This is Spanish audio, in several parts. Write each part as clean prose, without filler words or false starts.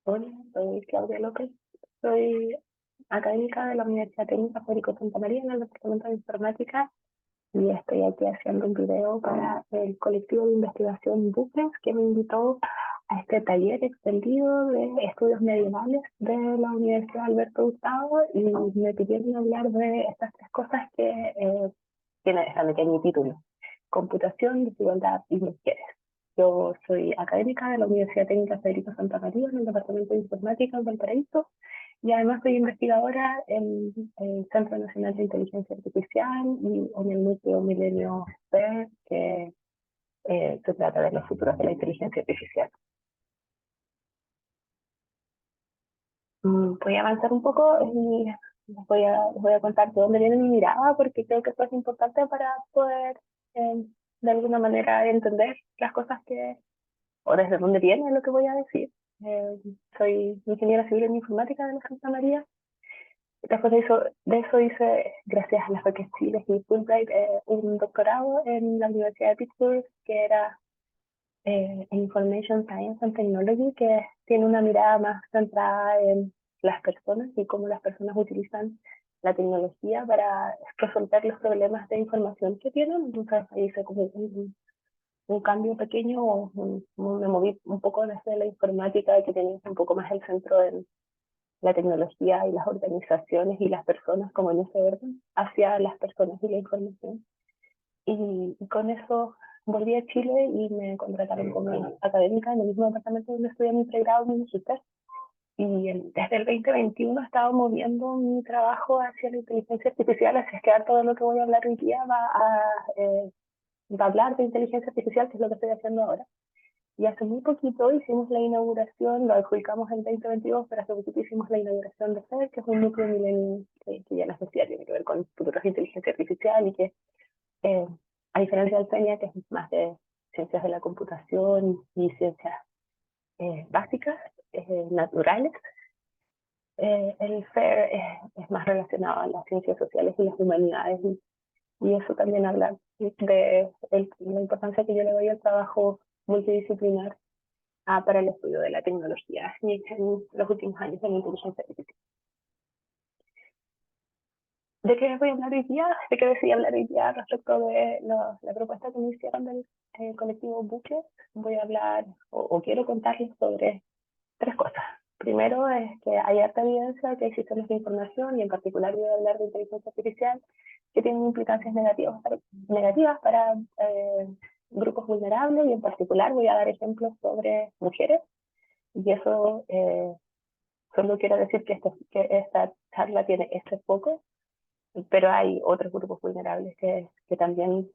Hola, soy Claudia López, soy académica de la Universidad Técnica Federico Santa María en el Departamento de Informática y estoy aquí haciendo un video para el colectivo de investigación Bucles que me invitó a este taller extendido de estudios medievales de la Universidad Alberto Hurtado y me pidieron hablar de estas tres cosas están aquí en mi título: computación, desigualdad y mujeres. Yo soy académica de la Universidad Técnica Federico Santa María en el Departamento de Informática en Valparaíso y además soy investigadora en el Centro Nacional de Inteligencia Artificial y en el núcleo Milenio C, que se trata de los futuros de la inteligencia artificial. Voy a avanzar un poco y les voy a contar de dónde viene mi mirada, porque creo que esto es importante para poder, de alguna manera, entender las cosas o desde dónde viene lo que voy a decir. Eh, Soy ingeniera civil en informática de la Santa María. Después de eso hice, gracias a las becas Chile y Fulbright, un doctorado en la Universidad de Pittsburgh, que era en Information Science and Technology, que tiene una mirada más centrada en las personas y cómo las personas utilizan la tecnología para resolver los problemas de información que tienen. Entonces ahí hice como un cambio pequeño, me moví un poco desde la informática, que tenía un poco más el centro en la tecnología y las organizaciones y las personas como en ese orden, hacia las personas y la información. Y con eso volví a Chile y me contrataron como académica en el mismo departamento donde estudié mi pregrado en Magister. Y desde el 2021 he estado moviendo mi trabajo hacia la inteligencia artificial, así es que todo lo que voy a hablar hoy día va a hablar de inteligencia artificial, que es lo que estoy haciendo ahora. Y hace muy poquito hicimos la inauguración, lo adjudicamos en 2022, pero hace poquito hicimos la inauguración de FED, que es un núcleo milenio que ya les decía, tiene que ver con futuros de inteligencia artificial y que, eh, a diferencia del CENIA, que es más de ciencias de la computación y ciencias básicas, naturales, el FAIR es más relacionado a las ciencias sociales y las humanidades, y eso también habla de la importancia que yo le doy al trabajo multidisciplinar para el estudio de la tecnología y en los últimos años en inteligencia artificial. ¿De qué voy a hablar hoy día? ¿De qué decidí hablar hoy día respecto de la propuesta que me hicieron del colectivo Bucles? Voy a hablar o quiero contarles sobre tres cosas. Primero es que hay harta evidencia que hay sistemas de información, y en particular voy a hablar de inteligencia artificial, que tienen implicancias negativas para grupos vulnerables, y en particular voy a dar ejemplos sobre mujeres, y eso solo quiero decir que esta charla tiene este foco, pero hay otros grupos vulnerables que también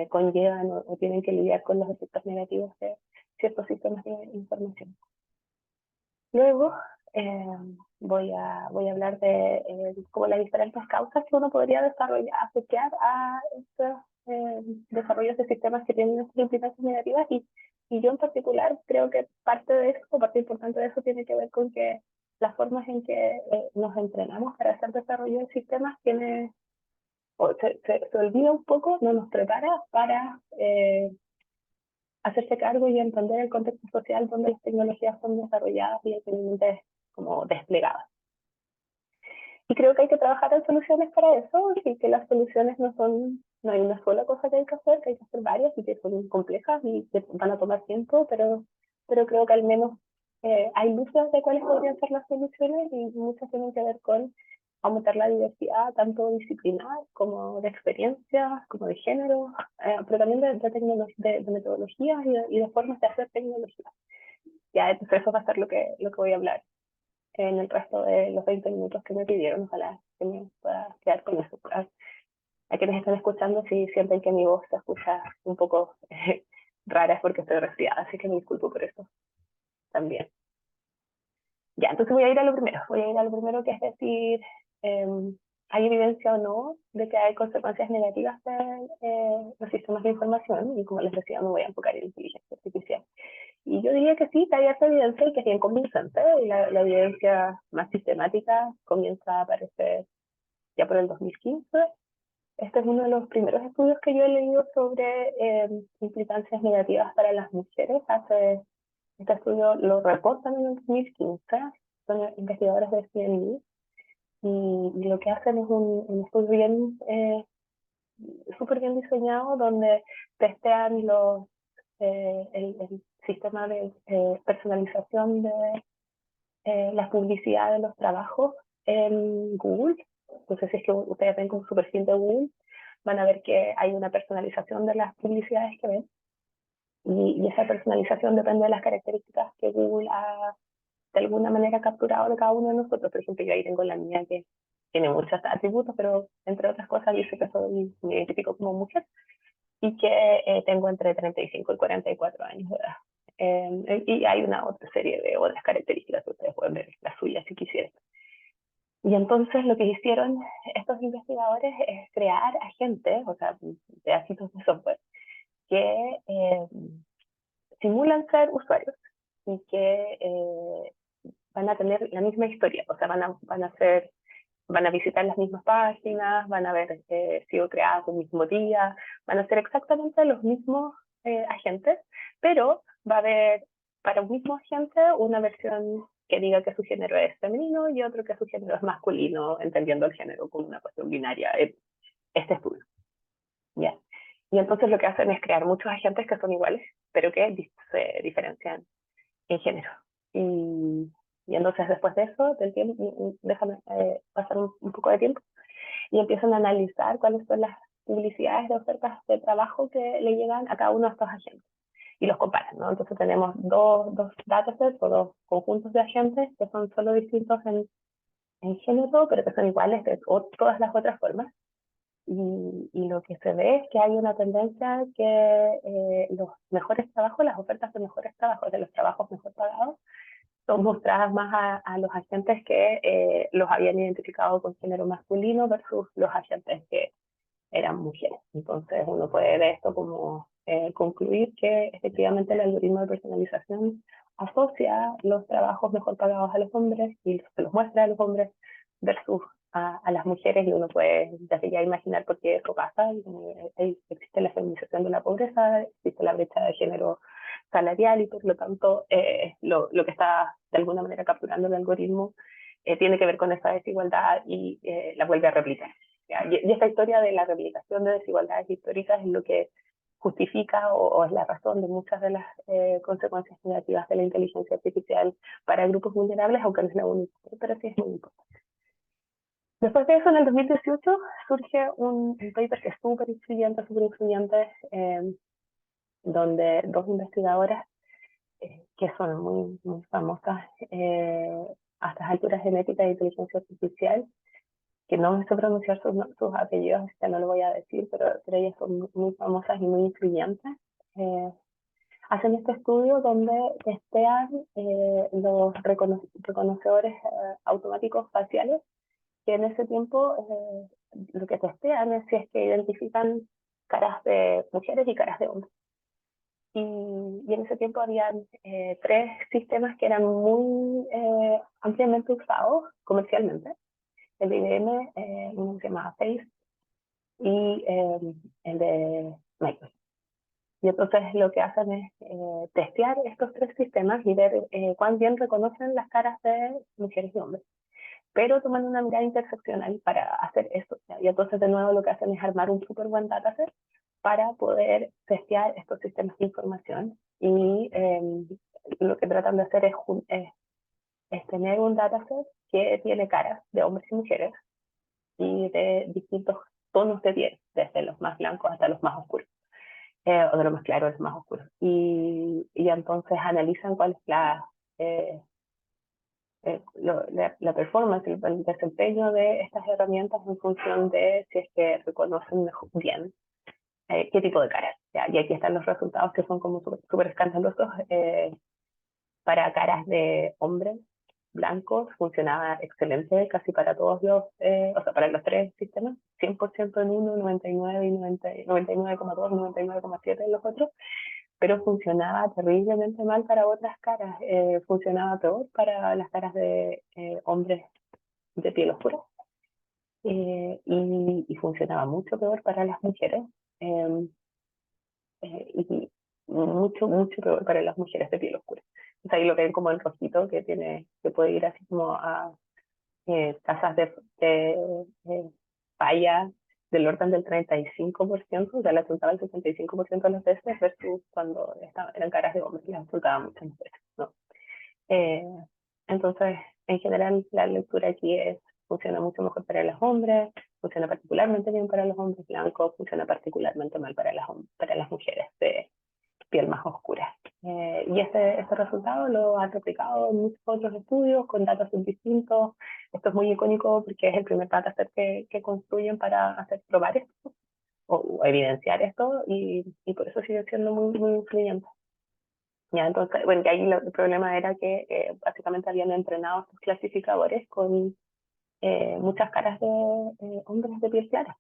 conllevan o tienen que lidiar con los efectos negativos de ciertos sistemas de información. Luego voy a hablar de como las diferentes causas que uno podría asociar a estos desarrollos de sistemas que tienen estas implicancias negativas, y yo en particular creo que parte de eso, o parte importante de eso, tiene que ver con que las formas en que nos entrenamos para hacer desarrollo de sistemas se olvida un poco, no nos prepara para hacerse cargo y entender el contexto social donde las tecnologías son desarrolladas y actualmente como desplegadas. Y creo que hay que trabajar en soluciones para eso, y que las soluciones no hay una sola cosa que hay que hacer varias, y que son complejas y que van a tomar tiempo, pero creo que al menos hay luces de cuáles podrían ser las soluciones, y muchas tienen que ver con aumentar la diversidad, tanto disciplinar como de experiencias, como de género, pero también de metodologías y de formas de hacer tecnología. Ya, entonces eso va a ser lo que voy a hablar en el resto de los 20 minutos que me pidieron. Ojalá que me pueda quedar con eso. A quienes están escuchando, si sienten que mi voz se escucha un poco rara, es porque estoy resfriada, así que me disculpo por eso también. Ya, entonces voy a ir a lo primero, que es decir, eh, ¿hay evidencia o no de que hay consecuencias negativas de los sistemas de información? Y como les decía, me voy a enfocar en la inteligencia artificial. Y yo diría que sí, que hay esa evidencia y que es bien convincente. La evidencia más sistemática comienza a aparecer ya por el 2015. Este es uno de los primeros estudios que yo he leído sobre implicancias negativas para las mujeres. Hace Este estudio lo reportan en el 2015, son investigadores de CNI, y lo que hacen es un estudio bien, súper bien diseñado, donde testean el sistema de personalización de la publicidad de los trabajos en Google. Entonces, si es que ustedes ven como su perfil de Google, van a ver que hay una personalización de las publicidades que ven. Y esa personalización depende de las características que Google ha de alguna manera capturado de cada uno de nosotros. Por ejemplo, yo ahí tengo la mía que tiene muchos atributos, pero entre otras cosas dice que soy, me identifico como mujer y que tengo entre 35 y 44 años de edad. Y hay una otra serie de otras características que ustedes pueden ver las suyas si quisieran. Y entonces lo que hicieron estos investigadores es crear agentes, o sea, pedacitos de software, que simulan ser usuarios y que van a tener la misma historia, o sea, van a visitar las mismas páginas, van a haber sido creadas el mismo día, van a ser exactamente los mismos agentes, pero va a haber para un mismo agente una versión que diga que su género es femenino y otro que su género es masculino, entendiendo el género como una cuestión binaria, este estudio. ¿Ya? Y entonces lo que hacen es crear muchos agentes que son iguales, pero que se diferencian en género. Y entonces después de eso, del tiempo, déjame pasar un poco de tiempo, y empiezan a analizar cuáles son las publicidades de ofertas de trabajo que le llegan a cada uno de estos agentes. Y los comparan, ¿no? Entonces tenemos dos datasets o dos conjuntos de agentes que son solo distintos en género, pero que son iguales de todas las otras formas. Y lo que se ve es que hay una tendencia que los mejores trabajos, las ofertas de mejores trabajos, de los trabajos mejor pagados, son mostradas más a los agentes que los habían identificado con género masculino versus los agentes que eran mujeres. Entonces uno puede de esto como concluir que efectivamente el algoritmo de personalización asocia los trabajos mejor pagados a los hombres y se los muestra a los hombres versus a las mujeres, y uno puede desde ya imaginar por qué eso pasa. Existe la feminización de la pobreza, existe la brecha de género salarial, y por lo tanto lo que está de alguna manera capturando el algoritmo tiene que ver con esa desigualdad y la vuelve a replicar. Y esta historia de la replicación de desigualdades históricas es lo que justifica o es la razón de muchas de las consecuencias negativas de la inteligencia artificial para grupos vulnerables, aunque no es la única, pero sí es muy importante. Después de eso, en el 2018, surge un paper que es súper influyente, donde dos investigadoras que son muy famosas a estas alturas, genética e inteligencia artificial, que no me sé pronunciar sus apellidos, ya no lo voy a decir, pero ellas son muy famosas y muy influyentes. Hacen este estudio donde testean los reconocedores automáticos faciales, que en ese tiempo lo que testean es si es que identifican caras de mujeres y caras de hombres. Y en ese tiempo habían tres sistemas que eran muy ampliamente usados comercialmente. El de IBM, uno se llama Face, y el de Microsoft. Y entonces lo que hacen es testear estos tres sistemas y ver cuán bien reconocen las caras de mujeres y hombres, pero toman una mirada interseccional para hacer eso. Y entonces de nuevo lo que hacen es armar un súper buen dataset para poder testear estos sistemas de información. Y lo que tratan de hacer es tener un dataset que tiene caras de hombres y mujeres y de distintos tonos de piel, desde los más blancos hasta los más oscuros, o de los más claros a los más oscuros. Y entonces analizan cuál es la performance, el desempeño de estas herramientas en función de si es que reconocen bien qué tipo de caras. ¿Ya? Y aquí están los resultados que son como súper escandalosos. Para caras de hombres blancos funcionaba excelente casi para todos o sea, para los tres sistemas, 100% en uno, 99 y 99,2, 99,7 en los otros, pero funcionaba terriblemente mal para otras caras. Funcionaba peor para las caras de hombres de piel oscura, y funcionaba mucho peor para las mujeres. Y mucho peor para las mujeres de piel oscura. O sea, ahí lo ven como el rojito que puede ir así como a tasas de falla del orden del 35%, o sea, la apuntaba el 65% de las veces, versus cuando eran caras de hombres, las apuntaba muchas veces, ¿no? Eh, entonces, en general, la lectura aquí funciona mucho mejor para los hombres, funciona particularmente bien para los hombres blancos, funciona particularmente mal para las mujeres de piel más oscura. Y este resultado lo han replicado en muchos otros estudios con datos distintos. Esto es muy icónico porque es el primer dataset que construyen para probar esto o evidenciar esto, y por eso sigue siendo muy influyente. Ya, entonces, bueno, y ahí el problema era que básicamente habían entrenado estos clasificadores con muchas caras de hombres de piel clara.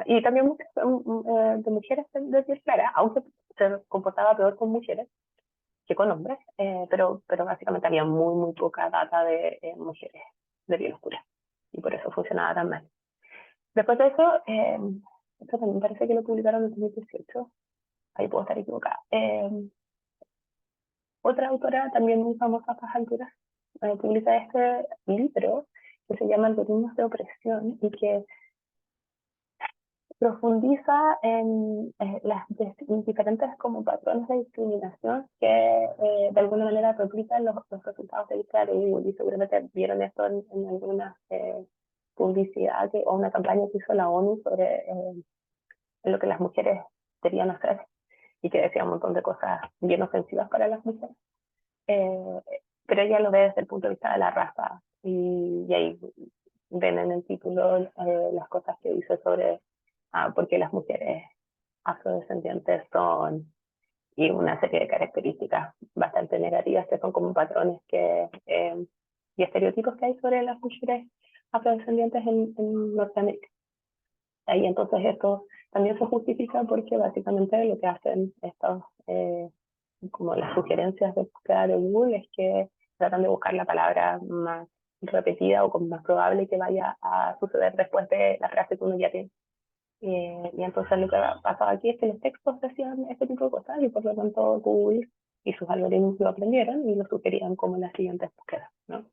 Y también muchas de mujeres de piel clara, aunque se comportaba peor con mujeres que con hombres, pero básicamente había muy poca data de mujeres de piel oscura. Y por eso funcionaba tan mal. Después de eso, esto también parece que lo publicaron en 2018, ahí puedo estar equivocada. Otra autora también muy famosa a estas alturas publica este libro que se llama Algoritmos de Opresión, y que profundiza en las diferentes como patrones de discriminación que de alguna manera replican los resultados de búsqueda de Google, y seguramente vieron esto en alguna publicidad o una campaña que hizo la ONU sobre lo que las mujeres debían hacer, y que decía un montón de cosas bien ofensivas para las mujeres. Eh, pero ella lo ve desde el punto de vista de la raza, y ahí ven en el título las cosas que dice sobre por qué las mujeres afrodescendientes son, y una serie de características bastante negativas que son como patrones y estereotipos que hay sobre las mujeres afrodescendientes en Norteamérica. Ahí entonces esto también se justifica porque básicamente lo que hacen estos como las sugerencias de búsqueda de Google es que tratan de buscar la palabra más repetida o como más probable que vaya a suceder después de la frase que uno ya tiene. Y entonces lo que pasaba aquí es que los textos decían este tipo de cosas, y por lo tanto Google y sus algoritmos lo aprendieron y lo sugerían como las siguientes búsquedas, ¿no?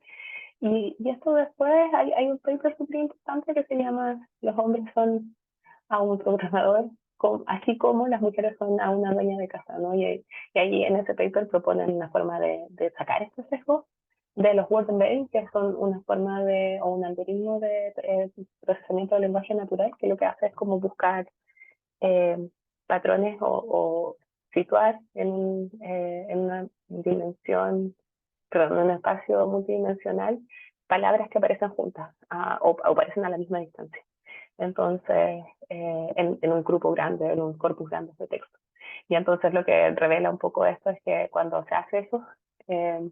Y esto después hay un paper súper importante que se llama Los hombres son a un programador, así como las mujeres son a una dueña de casa, ¿no? Y ahí en ese paper proponen una forma de sacar estos sesgos de los word embedding, que son una forma o un algoritmo de procesamiento del lenguaje natural, que lo que hace es como buscar eh, patrones o situar en una dimensión, perdón, en un espacio multidimensional, palabras que aparecen juntas o aparecen a la misma distancia. Entonces, en un grupo grande, en un corpus grande de texto. Y entonces lo que revela un poco esto es que cuando se hace eso, eh,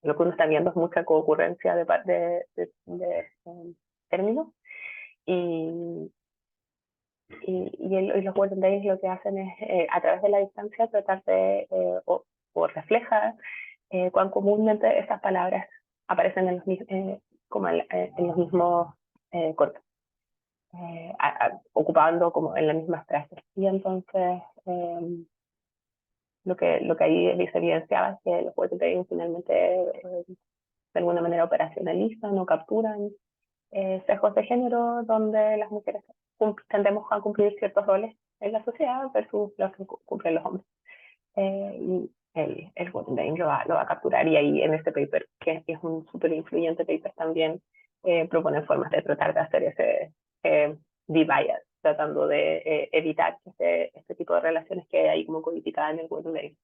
lo que uno está viendo es mucha concurrencia de términos, y, y los word days lo que hacen es, a través de la distancia, tratar de, o reflejar cuán comúnmente estas palabras aparecen como en los mismos corpus. Ocupando como en las mismas frases. Y entonces lo que ahí se evidenciaba es que los jueces finalmente de alguna manera operacionalizan o capturan sesgos de género donde las mujeres tendemos a cumplir ciertos roles en la sociedad versus los que cumplen los hombres. Y el Wolfenstein lo va a capturar, y ahí en este paper, que es un súper influyente paper también, proponen formas de tratar de hacer ese divide, tratando de evitar este tipo de relaciones que hay como codificadas en el Wolfenstein.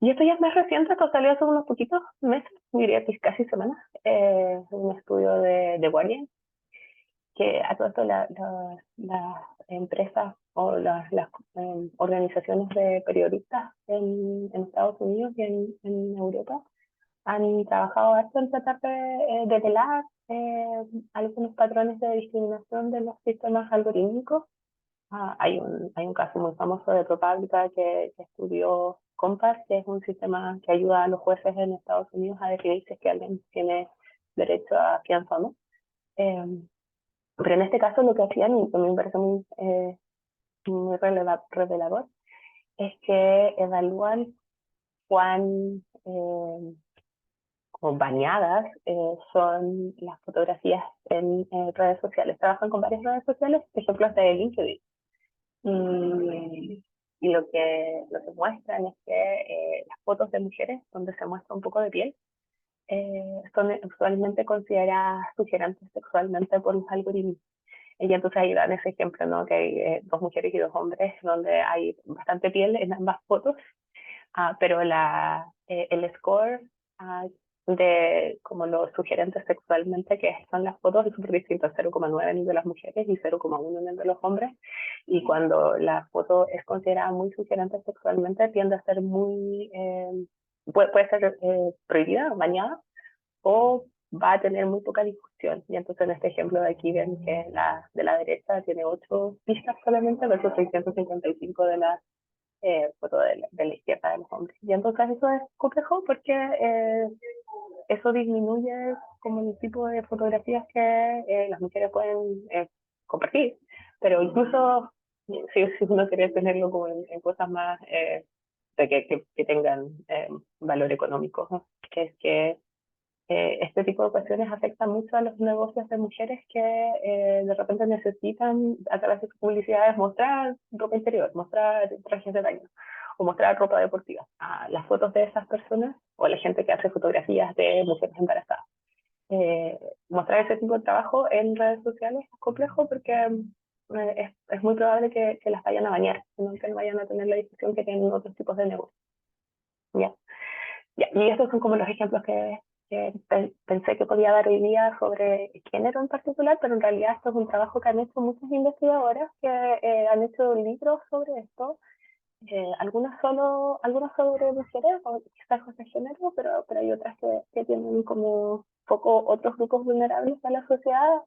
Y esto ya es más reciente, esto salió hace unos poquitos meses, diría que casi semanas, un estudio de Guardian, que a todo esto las empresas o las organizaciones de periodistas en Estados Unidos y en Europa han trabajado harto en tratar de develar algunos patrones de discriminación de los sistemas algorítmicos. Hay un caso muy famoso de ProPublica que estudió Compass, que es un sistema que ayuda a los jueces en Estados Unidos a decidir si es que alguien tiene derecho a fianza o no. Pero en este caso lo que hacían, y también me parece muy revelador, es que evalúan cuán como bañadas son las fotografías en redes sociales. Trabajan con varias redes sociales, por ejemplo, hasta de LinkedIn. Y lo que muestran es que las fotos de mujeres donde se muestra un poco de piel son usualmente consideradas sugerantes sexualmente por los algoritmos. Y entonces ahí dan ese ejemplo, ¿no? Que hay dos mujeres y dos hombres donde hay bastante piel en ambas fotos, pero el score de como lo sugerente sexualmente que son las fotos es súper distinto, 0,9 en el de las mujeres y 0,1 en el de los hombres. Y cuando la foto es considerada muy sugerente sexualmente, tiende a ser puede ser prohibida, bañada, o va a tener muy poca discusión. Y entonces en este ejemplo de aquí ven que la de la derecha tiene 8 pistas solamente versus 655 de la foto de la izquierda de los hombres. Y entonces eso es complejo porque eso disminuye como el tipo de fotografías que las mujeres pueden compartir. Pero incluso si uno quiere tenerlo como en cosas más que tengan valor económico, ¿no? Que es que este tipo de cuestiones afectan mucho a los negocios de mujeres que de repente necesitan a través de sus publicidades mostrar ropa interior, mostrar trajes de baño o mostrar ropa deportiva. Las fotos de esas personas o la gente que hace fotografías de mujeres embarazadas. Mostrar ese tipo de trabajo en redes sociales es complejo porque es muy probable que las vayan a bañar, sino que no vayan a tener la discusión que tienen otros tipos de negocios. ¿Ya? Ya, y estos son como los ejemplos que pensé que podía dar hoy día sobre género en particular, pero en realidad esto es un trabajo que han hecho muchas investigadoras que han hecho libros sobre esto, algunos sobre mujeres o quizás de género, pero hay otras que tienen como poco otros grupos vulnerables a la sociedad.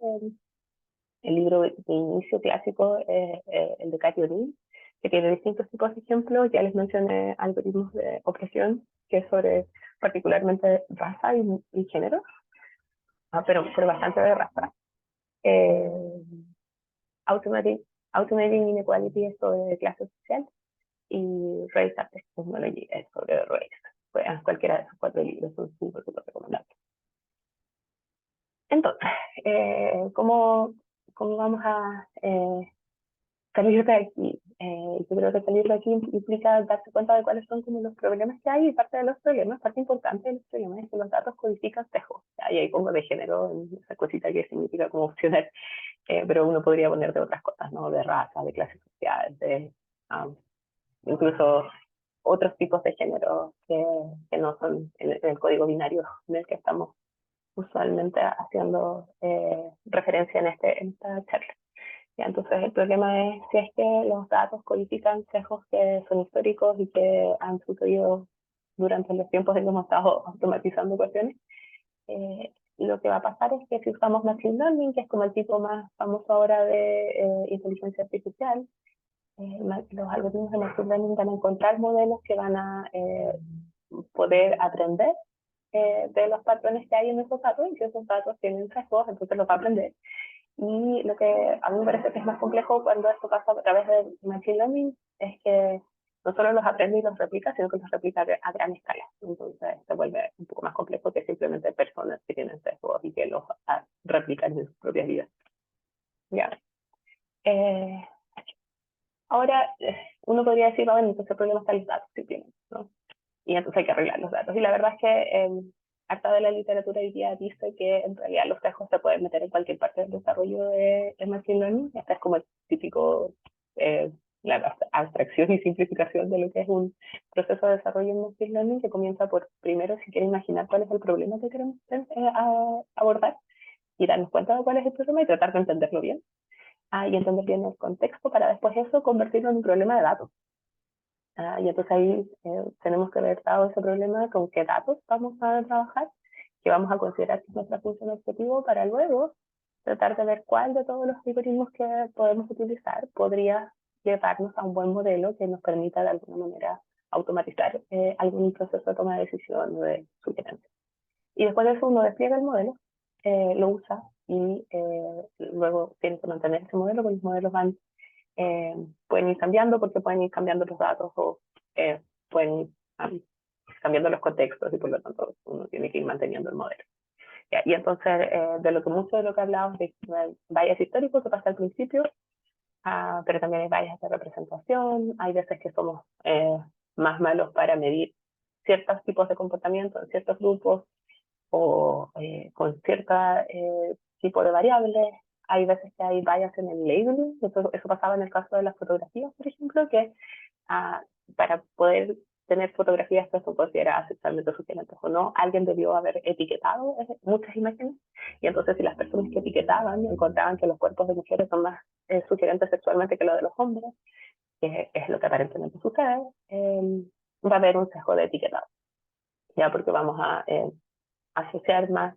El libro de inicio clásico es el de Cathy O'Neill, que tiene distintos tipos de ejemplos. Ya les mencioné algoritmos de opresión, que es sobre particularmente raza y género, pero bastante de raza. Eh, automatic, Automating Inequality es sobre clase social y Race After Technology es sobre race. Pues, cualquiera de esos 4 libros son súper recomendables. Entonces, ¿cómo vamos a salir de aquí? Yo creo que salir de aquí implica darse cuenta de cuáles son como los problemas que hay y parte de los problemas, parte importante de los problemas es que los datos codifican sesgos. Y ahí pongo de género en esa cosita que significa como opcional, pero uno podría poner de otras cosas, ¿no? De raza, de clase social, um, incluso otros tipos de género que no son en el código binario en el que estamos usualmente haciendo referencia en esta charla. Ya, entonces el problema es si es que los datos codifican sesgos que son históricos y que han sucedido durante los tiempos en que hemos estado automatizando cuestiones. Lo que va a pasar es que si usamos Machine Learning, que es como el tipo más famoso ahora de inteligencia artificial, los algoritmos de Machine Learning van a encontrar modelos que van a poder aprender de los patrones que hay en esos datos, y si esos datos tienen sesgos, entonces los va a aprender. Y lo que a mí me parece que es más complejo cuando esto pasa a través de Machine Learning es que no solo los aprende y los replica, sino que los replica a gran escala. Entonces se vuelve un poco más complejo que simplemente personas que tienen sesgos y que los replican en sus propias vidas. Ya. Eh, Ahora, uno podría decir, bueno, entonces el problema está en los datos, simplemente, ¿no? Y entonces hay que arreglar los datos. Y la verdad es que harta de la literatura hoy día dice que en realidad los sesgos se pueden meter en cualquier parte del desarrollo de Machine Learning. Este es como el típico, la abstracción y simplificación de lo que es un proceso de desarrollo en Machine Learning, que comienza por, primero, si quiere imaginar cuál es el problema que queremos abordar y darnos cuenta de cuál es el problema y tratar de entenderlo bien. Y entender bien el contexto para después eso convertirlo en un problema de datos. Y entonces ahí tenemos que ver dado ese problema con qué datos vamos a trabajar, que vamos a considerar que es nuestra función objetivo para luego tratar de ver cuál de todos los algoritmos que podemos utilizar podría llevarnos a un buen modelo que nos permita de alguna manera automatizar algún proceso de toma de decisión o de sugerencia. Y después de eso uno despliega el modelo, lo usa y luego tiene que mantener ese modelo, porque los modelos van pueden ir cambiando porque pueden ir cambiando los datos o pueden ir cambiando los contextos y por lo tanto uno tiene que ir manteniendo el modelo. Y entonces, mucho de lo que hablamos de bias históricos que pasa al principio, pero también hay bias de representación, hay veces que somos más malos para medir ciertos tipos de comportamiento en ciertos grupos o con cierto tipo de variables. Hay veces que hay bias en el labeling, eso pasaba en el caso de las fotografías, por ejemplo, que para poder tener fotografías que son consideradas sexualmente sugerentes o no, alguien debió haber etiquetado muchas imágenes, y entonces si las personas que etiquetaban encontraban que los cuerpos de mujeres son más sugerentes sexualmente que los de los hombres, que es lo que aparentemente sucede, va a haber un sesgo de etiquetado, ya porque vamos a asociar más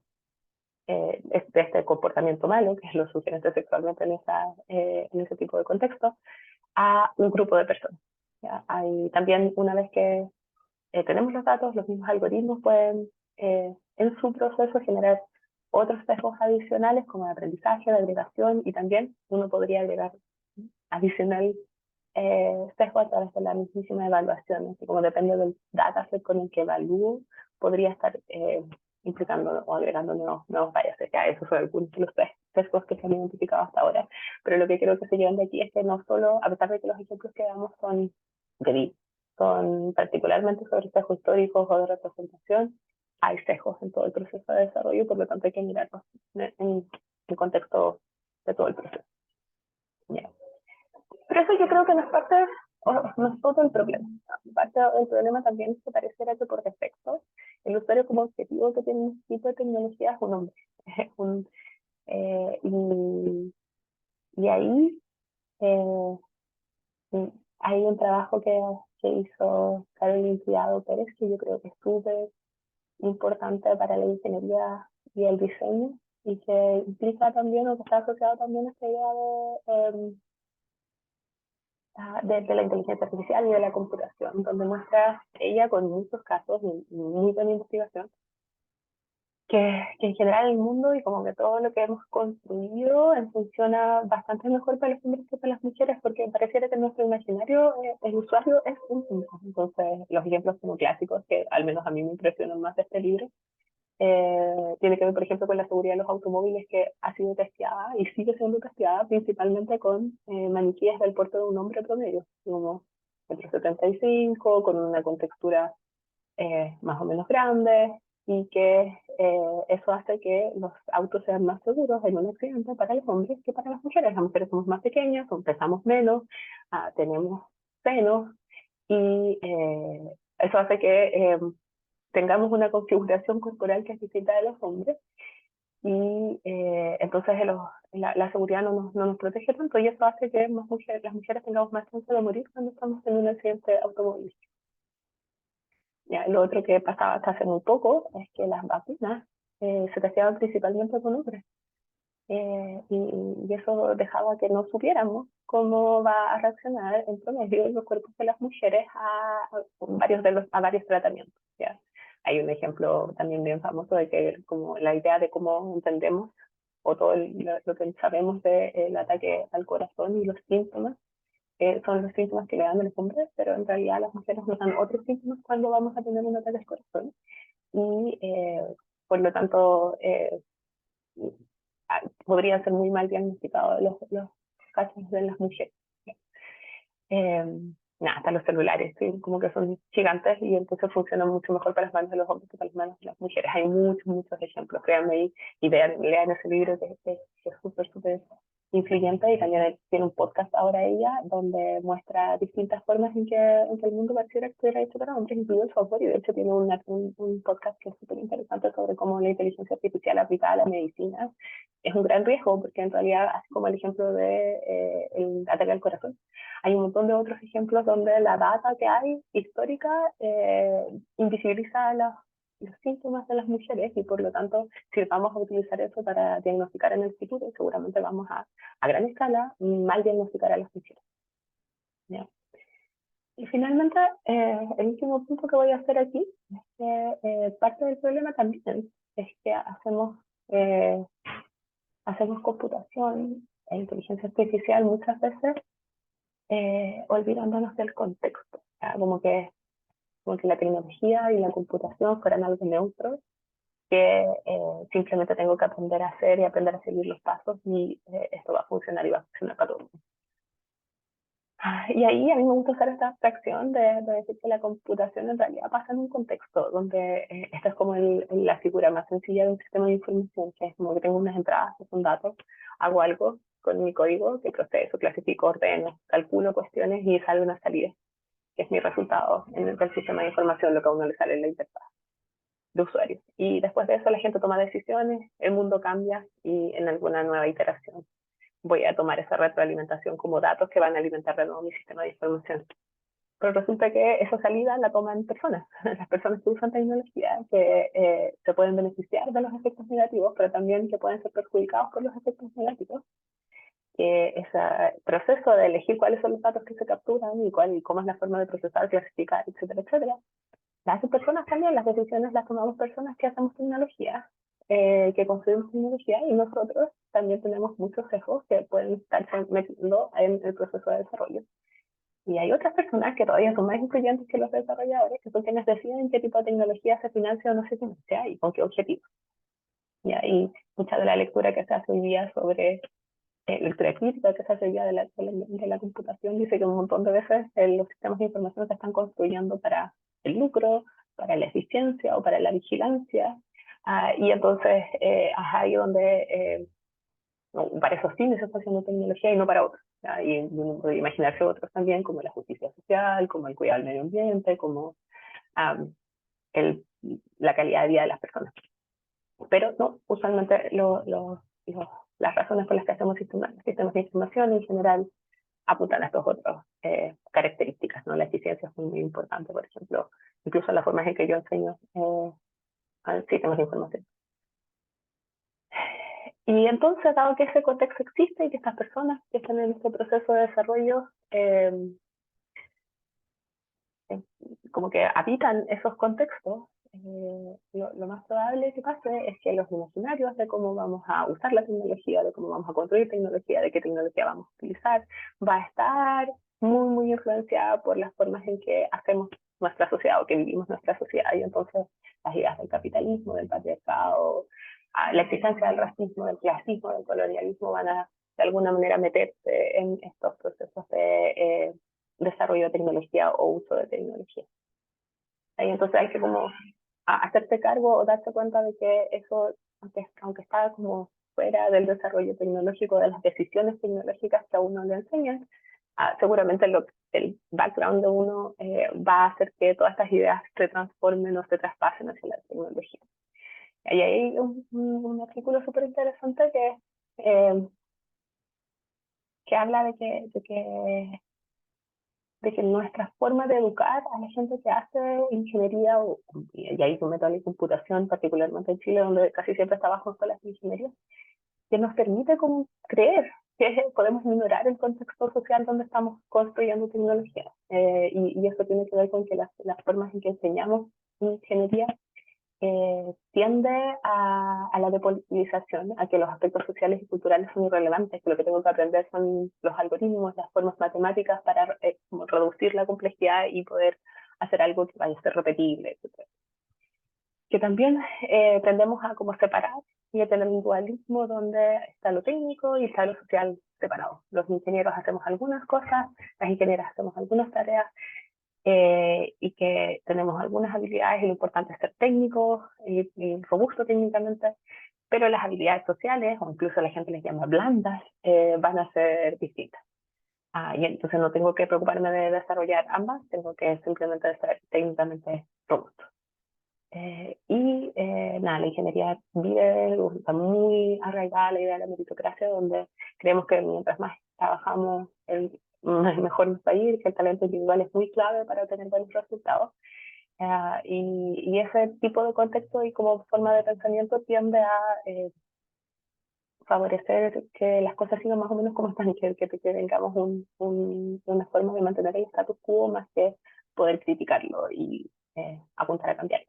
este comportamiento malo, que es lo sugerente sexualmente en ese tipo de contexto, a un grupo de personas. ¿Ya? También una vez que tenemos los datos, los mismos algoritmos pueden en su proceso generar otros sesgos adicionales como de aprendizaje, de agregación, y también uno podría agregar adicional sesgo a través de la mismísima evaluación, así como depende del dataset con el que evalúo, podría estar implicando o agregando nuevos biases. Ya esos son algunos de los sesgos que se han identificado hasta ahora, pero lo que creo que se llevan de aquí es que no solo, a pesar de que los ejemplos que damos son particularmente sobre sesgos históricos o de representación, hay sesgos en todo el proceso de desarrollo, por lo tanto hay que mirarlos en el contexto de todo el proceso. Yeah. Pero eso yo creo que no es parte, no es todo el problema. Parte del problema también es que pareciera que por defecto el usuario como objetivo que tiene un tipo de tecnología es un hombre. un, y ahí eh, hay un trabajo que hizo Carolyn Criado Pérez que yo creo que es súper importante para la ingeniería y el diseño, y que implica también o que está asociado también a esta idea de la inteligencia artificial y de la computación, donde muestra ella con muchos casos y muy buena investigación que en general el mundo y como que todo lo que hemos construido funciona bastante mejor para los hombres que para las mujeres, porque pareciera que en nuestro imaginario el usuario es un único. Entonces los ejemplos como clásicos que al menos a mí me impresionan más de este libro tiene que ver, por ejemplo, con la seguridad de los automóviles, que ha sido testeada y sigue siendo testeada principalmente con maniquíes del porte de un hombre promedio, como 1,75 m, con una contextura más o menos grande, y que eso hace que los autos sean más seguros en un accidente para los hombres que para las mujeres. Las mujeres somos más pequeñas, pesamos menos, tenemos senos, y eso hace que tengamos una configuración corporal que es distinta de los hombres, y entonces la seguridad no nos protege tanto, y eso hace que las mujeres tengamos más chance de morir cuando estamos en un accidente automovilístico. Ya, lo otro que pasaba hasta hace muy poco es que las vacunas se testeaban principalmente con hombres, y eso dejaba que no supiéramos cómo va a reaccionar en promedio los cuerpos de las mujeres a varios tratamientos. ¿Ya? Hay un ejemplo también bien famoso de que como la idea de cómo entendemos o todo lo que sabemos del ataque al corazón y los síntomas son los síntomas que le dan a los hombres, pero en realidad las mujeres nos dan otros síntomas cuando vamos a tener un ataque al corazón, y por lo tanto podrían ser muy mal diagnosticados los casos de las mujeres. Eh, hasta los celulares, ¿sí? Como que son gigantes, y entonces funcionan mucho mejor para las manos de los hombres que para las manos de las mujeres. Hay muchos ejemplos, créanme, y lean ese libro que es súper, súper influyente, y también tiene un podcast ahora ella donde muestra distintas formas en que el mundo pareciera que estuviera hecho para hombres, incluido el software, y de hecho tiene un podcast que es súper interesante sobre cómo la inteligencia artificial aplicada a la medicina es un gran riesgo, porque en realidad, así como el ejemplo de el ataque al corazón, hay un montón de otros ejemplos donde la data que hay histórica invisibiliza los síntomas de las mujeres, y por lo tanto, si vamos a utilizar eso para diagnosticar en el futuro, seguramente vamos a gran escala mal diagnosticar a las mujeres. ¿Ya? Y finalmente, el último punto que voy a hacer aquí es que parte del problema también es que hacemos computación e inteligencia artificial muchas veces olvidándonos del contexto. ¿Ya? Como que la tecnología y la computación fueran algo neutro, que simplemente tengo que aprender a hacer y aprender a seguir los pasos y esto va a funcionar y va a funcionar para todos. Y ahí a mí me gusta usar esta abstracción de decir que la computación en realidad pasa en un contexto donde esta es como la figura más sencilla de un sistema de información, que es como que tengo unas entradas que son datos, hago algo con mi código que proceso, clasifico, ordeno, calculo cuestiones y sale una salida, que es mi resultado en el sistema de información, lo que a uno le sale en la interfaz de usuario. Y después de eso la gente toma decisiones, el mundo cambia y en alguna nueva iteración voy a tomar esa retroalimentación como datos que van a alimentar de nuevo mi sistema de información. Pero resulta que esa salida la toman personas, las personas que usan tecnología, que se pueden beneficiar de los efectos negativos, pero también que pueden ser perjudicados por los efectos negativos. Que ese proceso de elegir cuáles son los datos que se capturan y cómo es la forma de procesar, clasificar, etcétera, etcétera, las personas también, las decisiones las tomamos personas que hacemos tecnología, que construimos tecnología, y nosotros también tenemos muchos sesgos que pueden estarse metiendo en el proceso de desarrollo. Y hay otras personas que todavía son más influyentes que los desarrolladores, que son quienes deciden qué tipo de tecnología se financia o no se financia y con qué objetivos. Y ahí mucha de la lectura que se hace hoy día sobre lectura crítica que se hace hoy día de la computación dice que un montón de veces los sistemas de información se están construyendo para el lucro, para la eficiencia o para la vigilancia. Y entonces es ahí donde no, para esos fines se está haciendo tecnología y no para otros. ¿Ya? Y uno puede imaginarse otros también, como la justicia social, como el cuidado del medio ambiente, como um, el, la calidad de vida de las personas. Pero no, usualmente las razones por las que hacemos sistemas de información en general apuntan a estas otras características, ¿no? La eficiencia es muy importante, por ejemplo, incluso la forma en que yo enseño sistemas de información. Y entonces, dado que ese contexto existe y que estas personas que están en este proceso de desarrollo como que habitan esos contextos, lo más probable que pase es que los imaginarios de cómo vamos a usar la tecnología, de cómo vamos a construir tecnología, de qué tecnología vamos a utilizar, va a estar muy, muy influenciada por las formas en que hacemos nuestra sociedad o que vivimos nuestra sociedad. Y entonces las ideas del capitalismo, del patriarcado, la existencia del racismo, del clasismo, del colonialismo van a de alguna manera meterse en estos procesos de desarrollo de tecnología o uso de tecnología. Y entonces hay que como hacerse cargo o darse cuenta de que eso, aunque está como fuera del desarrollo tecnológico, de las decisiones tecnológicas que a uno le enseñan, seguramente el background de uno va a hacer que todas estas ideas se transformen o se traspasen hacia la tecnología. Y hay un artículo súper interesante que habla de que nuestra forma de educar a la gente que hace ingeniería, y ahí yo meto a la computación, particularmente en Chile, donde casi siempre está bajo escuelas de ingeniería, que nos permite como creer que podemos ignorar el contexto social donde estamos construyendo tecnología. Y eso tiene que ver con que las formas en que enseñamos ingeniería tiende a la depolitización, a que los aspectos sociales y culturales son irrelevantes, que lo que tengo que aprender son los algoritmos, las formas matemáticas para reducir la complejidad y poder hacer algo que vaya a ser repetible, etc. Que también tendemos a como separar y a tener un dualismo donde está lo técnico y está lo social separado. Los ingenieros hacemos algunas cosas, las ingenieras hacemos algunas tareas, y que tenemos algunas habilidades y lo importante es ser técnico y robusto técnicamente, pero las habilidades sociales, o incluso la gente les llama blandas, van a ser distintas. Y entonces no tengo que preocuparme de desarrollar ambas, tengo que simplemente ser técnicamente robusto. Nada, la ingeniería vive, está muy arraigada la idea de la meritocracia, donde creemos que mientras más trabajamos, mejor nos va a ir, que el talento individual es muy clave para obtener buenos resultados. Y ese tipo de contexto y como forma de pensamiento tiende a favorecer que las cosas sigan más o menos como están, que tengamos una forma de mantener el status quo más que poder criticarlo y apuntar a cambiarlo.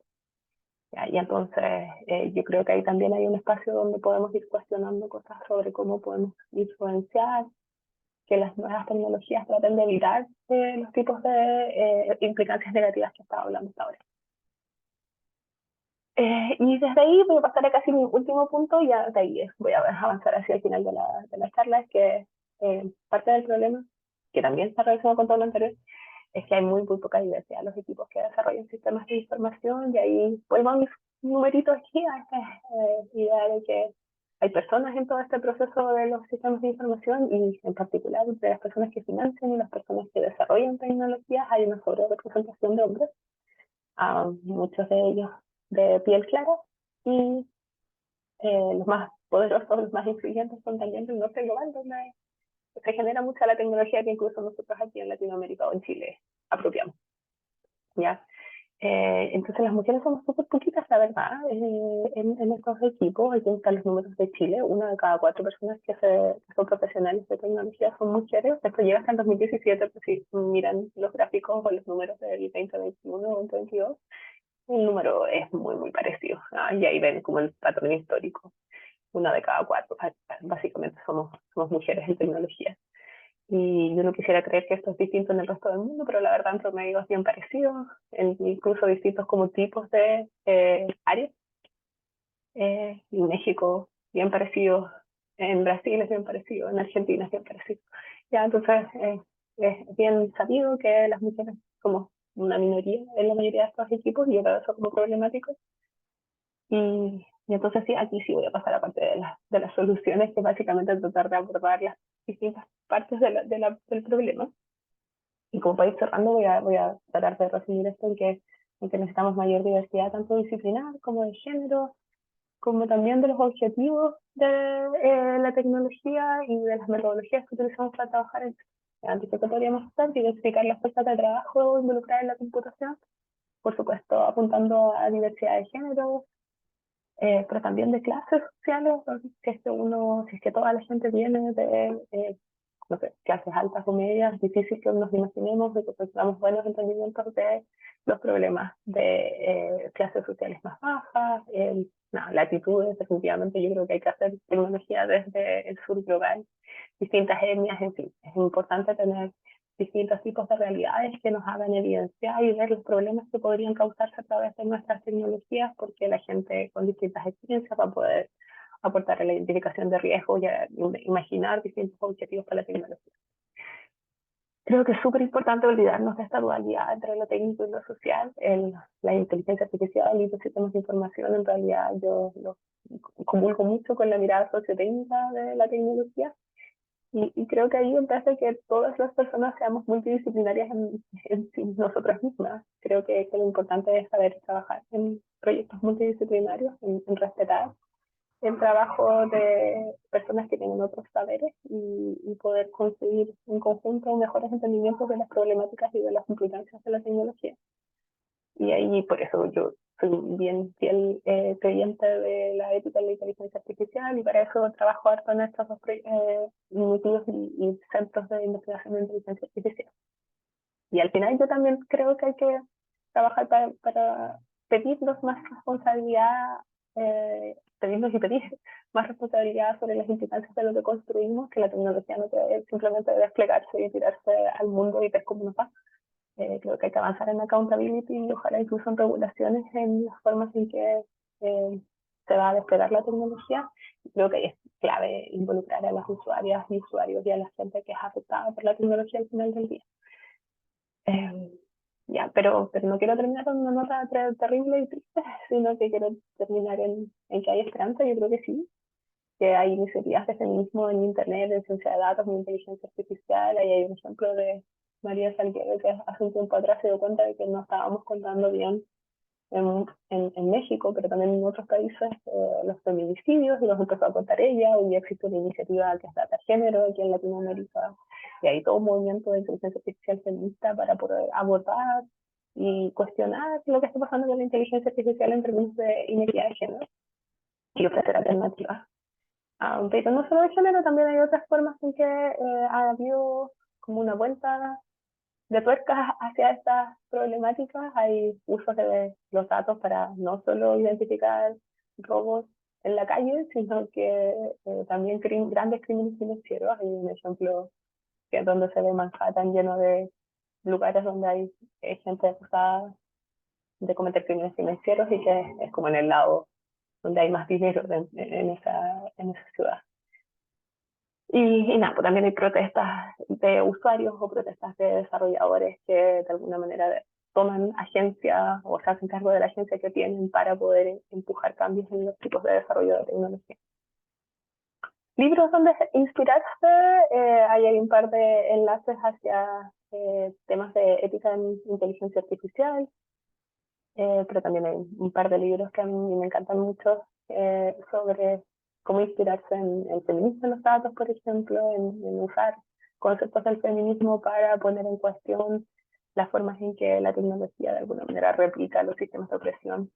Y entonces yo creo que ahí también hay un espacio donde podemos ir cuestionando cosas sobre cómo podemos influenciar que las nuevas tecnologías traten de evitar los tipos de implicancias negativas que estaba hablando hasta ahora. Y desde ahí voy a pasar a casi mi último punto, y ya de ahí voy a avanzar hacia el final de la charla, es que parte del problema, que también está relacionado con todo lo anterior, es que hay muy poca diversidad en los equipos que desarrollan sistemas de información, y ahí vuelvo a mis numeritos aquí, a esta idea de que hay personas en todo este proceso de los sistemas de información, y en particular entre las personas que financian y las personas que desarrollan tecnologías hay una sobrerepresentación de hombres, muchos de ellos de piel clara, y los más poderosos, los más influyentes son también del norte global, donde se genera mucha la tecnología que incluso nosotros aquí en Latinoamérica o en Chile apropiamos. ¿Ya? Entonces las mujeres somos súper poquitas, la verdad, en estos equipos. Aquí están los números de Chile: 1 de cada 4 personas que son profesionales de tecnología son mujeres. Esto llega hasta el 2017, pues si miran los gráficos o los números del 2021 o 2022, el número es muy parecido, ¿no? Y ahí ven como el patrón histórico: 1 de cada 4, básicamente somos mujeres en tecnología. Y yo no quisiera creer que esto es distinto en el resto del mundo, pero la verdad en promedio es bien parecido, incluso distintos como tipos de áreas. En México bien parecido, en Brasil es bien parecido, en Argentina es bien parecido. Ya, entonces es bien sabido que las mujeres somos una minoría en la mayoría de estos equipos, y yo veo eso como problemático. Y entonces sí, aquí sí voy a pasar a parte de las soluciones, que básicamente es tratar de abordar las distintas partes del problema. Y como para ir cerrando, voy a tratar de resumir esto en que necesitamos mayor diversidad, tanto disciplinar como de género, como también de los objetivos de la tecnología y de las metodologías que utilizamos para trabajar en. Antes que podríamos hacer, diversificar las fuerzas de trabajo involucradas en la computación, por supuesto apuntando a diversidad de género, pero también de clases sociales, ¿no? Si es que toda la gente viene de, no sé, clases altas o medias, es difícil que nos imaginemos de que tengamos buenos entendimientos de los problemas de clases sociales más bajas, no, latitudes. Definitivamente yo creo que hay que hacer tecnología desde el sur global, distintas etnias, en fin. Es importante tener distintos tipos de realidades que nos hagan evidenciar y ver los problemas que podrían causarse a través de nuestras tecnologías, porque la gente con distintas experiencias va a poder aportar a la identificación de riesgos y a imaginar distintos objetivos para la tecnología. Creo que es súper importante olvidarnos de esta dualidad entre lo técnico y lo social. La inteligencia artificial y los sistemas de información, en realidad yo lo comulgo mucho con la mirada sociotécnica de la tecnología. Y creo que ahí, en vez de que todas las personas seamos multidisciplinarias en nosotras mismas, creo que lo importante es saber trabajar en proyectos multidisciplinarios, en respetar el trabajo de personas que tienen otros saberes, y poder construir en conjunto mejores entendimientos de las problemáticas y de las implicancias de la tecnología. Y ahí por eso yo soy bien fiel creyente de la ética de la inteligencia artificial, y para eso trabajo harto en estos dos núcleos y centros de investigación de inteligencia artificial. Y al final yo también creo que hay que trabajar para pedirnos más responsabilidad, pedirnos y pedir más responsabilidad sobre las implicancias de lo que construimos, que la tecnología no puede simplemente desplegarse y tirarse al mundo y ver cómo nos va. Creo que hay que avanzar en accountability y ojalá incluso en regulaciones en las formas en que se va a desplegar la tecnología. Creo que es clave involucrar a las usuarias y usuarios y a la gente que es afectada por la tecnología al final del día. Ya, pero no quiero terminar con una nota terrible y triste, sino que quiero terminar en que hay esperanza. Yo creo que sí, que hay iniciativas de feminismo en Internet, en ciencia de datos, en inteligencia artificial. Ahí hay un ejemplo de María Salguero, que hace un tiempo atrás se dio cuenta de que no estábamos contando bien en México, pero también en otros países, los feminicidios, y los empezó a contar ella. Hoy día existe una iniciativa que es Data Género aquí en Latinoamérica, y hay todo un movimiento de inteligencia artificial feminista para poder abordar y cuestionar lo que está pasando con la inteligencia artificial en términos de inequidad de género y ofrecer alternativas. Pero no solo de género, también hay otras formas en que ha habido como una vuelta de tuercas hacia estas problemáticas. Hay usos de los datos para no solo identificar robos en la calle, sino que también grandes crímenes financieros. Hay un ejemplo que es donde se ve Manhattan lleno de lugares donde hay gente acusada de cometer crímenes financieros y que es como en el lado donde hay más dinero en esa ciudad. Y nada, pues también hay protestas de usuarios o protestas de desarrolladores que de alguna manera toman agencia o se hacen cargo de la agencia que tienen para poder empujar cambios en los tipos de desarrollo de tecnología. Libros donde inspirarse, ahí hay un par de enlaces hacia temas de ética en inteligencia artificial, pero también hay un par de libros que a mí me encantan mucho sobre cómo inspirarse en el feminismo en los datos, por ejemplo, en usar conceptos del feminismo para poner en cuestión las formas en que la tecnología de alguna manera replica los sistemas de opresión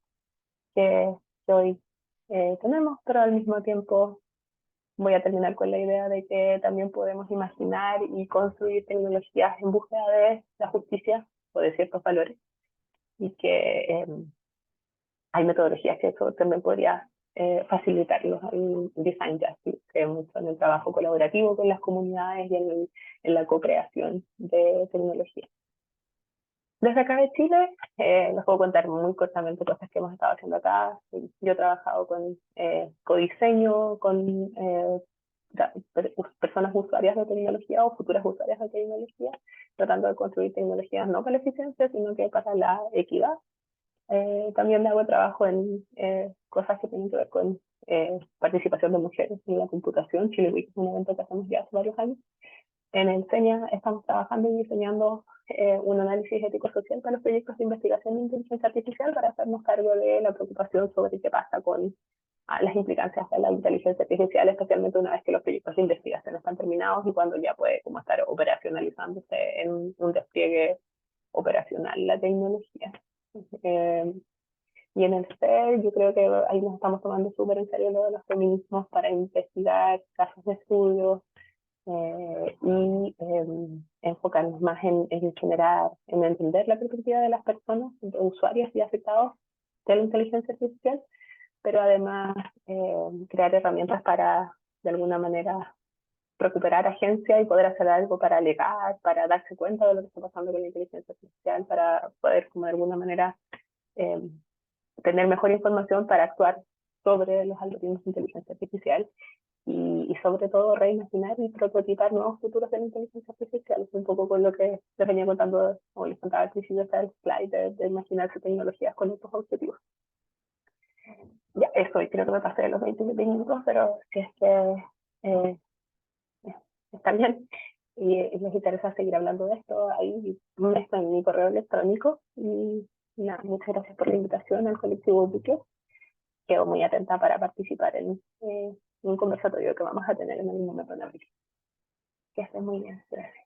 que hoy tenemos, pero al mismo tiempo voy a terminar con la idea de que también podemos imaginar y construir tecnologías en búsqueda de la justicia o de ciertos valores y que hay metodologías que eso también podría facilitarlos. Hay design justice, que mucho en el trabajo colaborativo con las comunidades y en la co-creación de tecnología. Desde acá de Chile, les puedo contar muy cortamente cosas que hemos estado haciendo acá. Yo he trabajado con codiseño, con personas usuarias de tecnología o futuras usuarias de tecnología, tratando de construir tecnologías no para la eficiencia, sino que para la equidad. También hago trabajo en cosas que tienen que ver con participación de mujeres en la computación. Chile Week es un evento que hacemos ya hace varios años. En el CENIA estamos trabajando y diseñando un análisis ético-social para los proyectos de investigación de inteligencia artificial para hacernos cargo de la preocupación sobre qué pasa con las implicancias de la inteligencia artificial, especialmente una vez que los proyectos de investigación están terminados y cuando ya puede como estar operacionalizándose en un despliegue operacional la tecnología. Y en el SER yo creo que ahí nos estamos tomando súper en serio lo de los feminismos para investigar casos de estudios y enfocarnos más en generar, en entender la perspectiva de las personas, de usuarios y afectados de la inteligencia artificial, pero además crear herramientas para, de alguna manera, recuperar agencia y poder hacer algo para alegar, para darse cuenta de lo que está pasando con la inteligencia artificial, para poder, como de alguna manera, eh, tener mejor información para actuar sobre los algoritmos de inteligencia artificial y sobre todo reimaginar y prototipar nuevos futuros de la inteligencia artificial. Es un poco con lo que les venía contando o les contaba al principio del slide de imaginarse tecnologías con estos objetivos. Ya, eso, y creo que me pasé de los 20 minutos, pero si es que eh, está bien y les interesa seguir hablando de esto, ahí está en mi correo electrónico y nada, muchas gracias por la invitación al colectivo Buque. Quedo muy atenta para participar en un conversatorio que vamos a tener en el momento de abril. Que esté muy bien, gracias.